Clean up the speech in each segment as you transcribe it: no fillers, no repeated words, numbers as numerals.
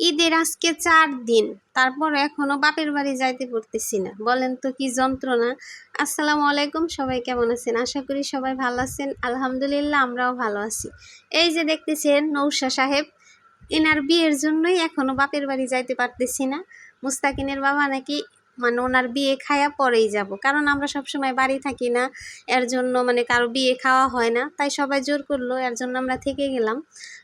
ঈদের আজকে 4 দিন, তারপর এখনো বাপের বাড়ি যাইতে পারতেছি না। বলেন তো কি যন্ত্রণা। আসসালামু আলাইকুম, সবাই কেমন আছেন? আশা করি সবাই ভালো আছেন। আলহামদুলিল্লাহ, আমরাও ভালো আছি। এই যে দেখতেছেন নৌশা সাহেব, এনার বিয়ের জন্যই এখনো বাপের বাড়ি যাইতে পারতেছি না। মুস্তাকিনের বাবা নাকি মানে ওনার বিয়ে খায়া পরেই যাব, কারণ আমরা সবসময় বাড়ি থাকি না, এর জন্য মানে কারো বিয়ে খাওয়া হয় না, তাই সবাই জোর করলো, এর জন্য আমরা থেকে গেলাম।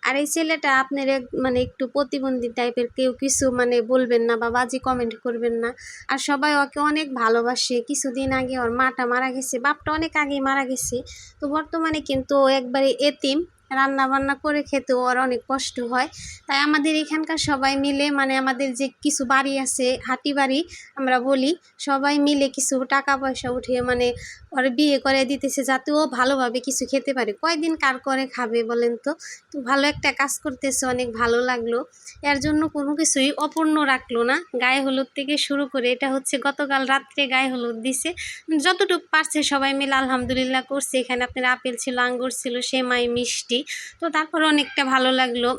আর এই ছেলেটা আপনার মানে একটু প্রতিবন্ধী টাইপের, কেউ কিছু মানে বলবেন না বা বাজে কমেন্ট করবেন না। আর সবাই ওকে অনেক ভালোবাসে। কিছুদিন আগে ওর মাটা মারা গেছে, বাপটা অনেক আগেই মারা গেছে। তো বর্তমানে কিন্তু ও একবারে এতিম, রান্না বান্না করে খেতে ওর অনেক কষ্ট হয়। তাই আমাদের এখানকার সবাই মিলে মানে আমাদের যে কিছু বাড়ি আছে, হাটি বাড়ি আমরা বলি, সবাই মিলে কিছু টাকা পয়সা উঠিয়ে মানে ওর বিয়ে করে দিতেছে, যাতে ও ভালোভাবে কিছু খেতে পারে। কয়দিন কার করে খাবে বলেন তো? তো ভালো একটা কাজ করতেছে, অনেক ভালো লাগলো। এর জন্য কোনো কিছুই অপূর্ণ রাখলো না। গায়ে হলুদ থেকে শুরু করে, এটা হচ্ছে গতকাল রাত্রে গায়ে হলুদ দিছে। যতটুকু পারছে সবাই মিলে আলহামদুলিল্লাহ করছে। এখানে আপনার আপেল ছিল, আঙ্গুর ছিল, সেমাই, মিষ্টি। তো তারপর অনেকটা ভালো লাগলো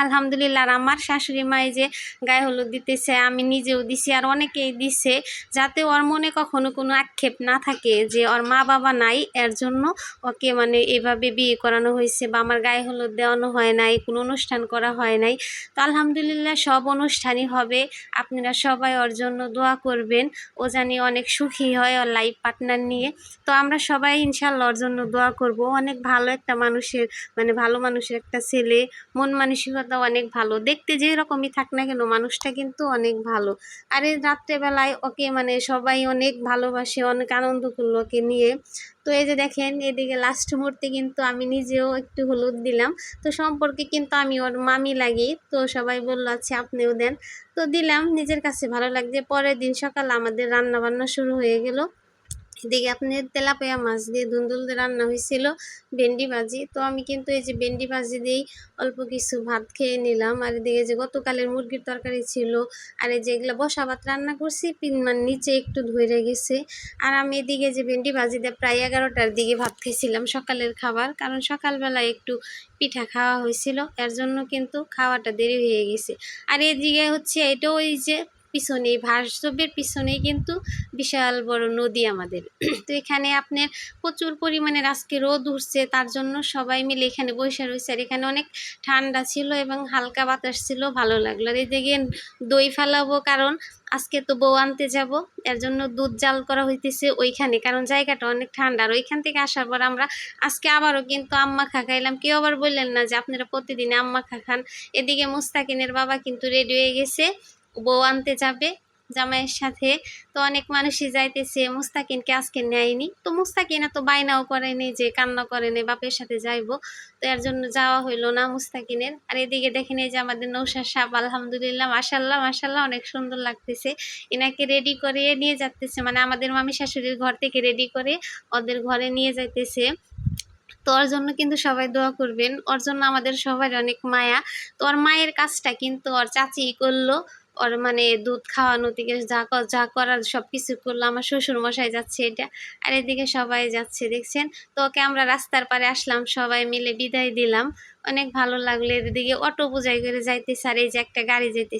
আলহামদুলিল্লাহ। আর আমার শাশুড়ি মায়ে যে গায়ে হলুদ দিতেছে, আমি নিজেও দিছি আর অনেকেই দিছে, যাতে ওর মনে কখনো কোনো আক্ষেপ না থাকে যে ওর মা বাবা নাই, এর জন্য ওকে মানে এভাবে বিয়ে করানো হয়েছে বা আমার গায়ে হলুদ দেওয়ানো হয় নাই, কোনো অনুষ্ঠান করা হয় নাই। তো আলহামদুলিল্লাহ সব অনুষ্ঠানই হবে। আপনারা সবাই ওর জন্য দোয়া করবেন, ও জানি অনেক সুখী হয় ওর লাইফ পার্টনার নিয়ে। তো আমরা সবাই ইনশাল্লাহ ওর জন্য দোয়া করব। অনেক ভালো একটা মানুষের মানে ভালো মানুষের একটা ছেলে, মন মানসিকতা অনেক ভালো। দেখতে যে রকমই থাক না কেন, মানুষটা কিন্তু অনেক ভালো। আর এই রাত্রেবেলায় ওকে মানে সবাই অনেক ভালোবাসে, অনেক আনন্দ করলো ওকে নিয়ে। তো এই যে দেখেন, এদিকে লাস্ট মুহূর্তে কিন্তু আমি নিজেও একটু হলুদ দিলাম। তো সম্পর্কে কিন্তু আমি ওর মামি লাগি, তো সবাই বললো আচ্ছা আপনিও দেন। তো দিলাম, নিজের কাছে ভালো লাগছে। পরের দিন সকাল আমাদের রান্না বান্না শুরু হয়ে গেল। এদিকে আপনার তেলাপিয়া মাছ দিয়ে ধুন্দুল দিয়ে রান্না হয়েছিল, ভেন্ডি ভাজি। তো আমি কিন্তু এই যে ভেন্ডি ভাজি দিয়েই অল্প কিছু ভাত খেয়ে নিলাম। আর এদিকে যে গতকালের মুরগির তরকারি ছিল, আর এই যে এগুলো বসা ভাত রান্না করছি, মানে নিচে একটু ধরে গেছে। আর আমি এদিকে যে ভেন্ডি ভাজি দিয়ে প্রায় 11টার দিকে ভাত খেয়েছিলাম, সকালের খাবার, কারণ সকালবেলায় একটু পিঠা খাওয়া হয়েছিল, এর জন্য কিন্তু খাওয়াটা দেরি হয়ে গেছে। আর এদিকে হচ্ছে এটা ওই যে পিছনে ভার্সবের পিছনেই কিন্তু বিশাল বড় নদী আমাদের। তো এখানে আপনার প্রচুর পরিমাণে আজকে রোদ উঠছে, তার জন্য সবাই মিলে এখানে বসে রয়েছে। আর এখানে অনেক ঠান্ডা ছিল এবং হালকা বাতাস ছিল, ভালো লাগলো। আর এদিকে দই ফেলাবো, কারণ আজকে তো বউ আনতে যাব, এর জন্য দুধ জাল করা হইতেছে ওইখানে, কারণ জায়গাটা অনেক ঠান্ডা। আর ওইখান থেকে আসার পর আমরা আজকে আবারও কিন্তু আম্মা খা খাইলাম। কেউ আবার বললেন না যে আপনারা প্রতিদিন আম্মা খা খান। এদিকে মুস্তাকিনের বাবা কিন্তু রেডি হয়ে গেছে, বউ আনতে যাবে জামাইয়ের সাথে। তো অনেক মানুষই যাইতেছে, মুস্তাকিনকে আজকে নেয়নি। তো মুস্তাকিন এত বায়নাও করেনি যে কান্না করেনি বাপের সাথে যাইবো, তো এর জন্য যাওয়া হইলো না মুস্তাকিনের। আর এদিকে দেখেন এই যে আমাদের নৌশার সাপ, আলহামদুলিল্লাহ মাশাল্লাহ মাশাল্লাহ অনেক সুন্দর লাগতেছে। এনাকে রেডি করে নিয়ে যাইতেছে, মানে আমাদের মামি শাশুড়ির ঘর থেকে রেডি করে ওদের ঘরে নিয়ে যাইতেছে। তো ওর জন্য কিন্তু সবাই দোয়া করবেন, ওর জন্য আমাদের সবার অনেক মায়া। তো ওর মায়ের কাজটা কিন্তু ওর চাচি করলো, ওর মানে দুধ খাওয়ানো থেকে যা করার সব কিছু করলো। আমার শ্বশুর মশাই যাচ্ছে এটা, আর এদিকে সবাই যাচ্ছে দেখছেন। তো ওকে আমরা রাস্তার পারে আসলাম, সবাই মিলে বিদায় দিলাম, অনেক ভালো লাগলো। এদিকে অটো বোঝাই করে যাইতেছে, আর এই যে একটা গাড়ি যাইতেছে।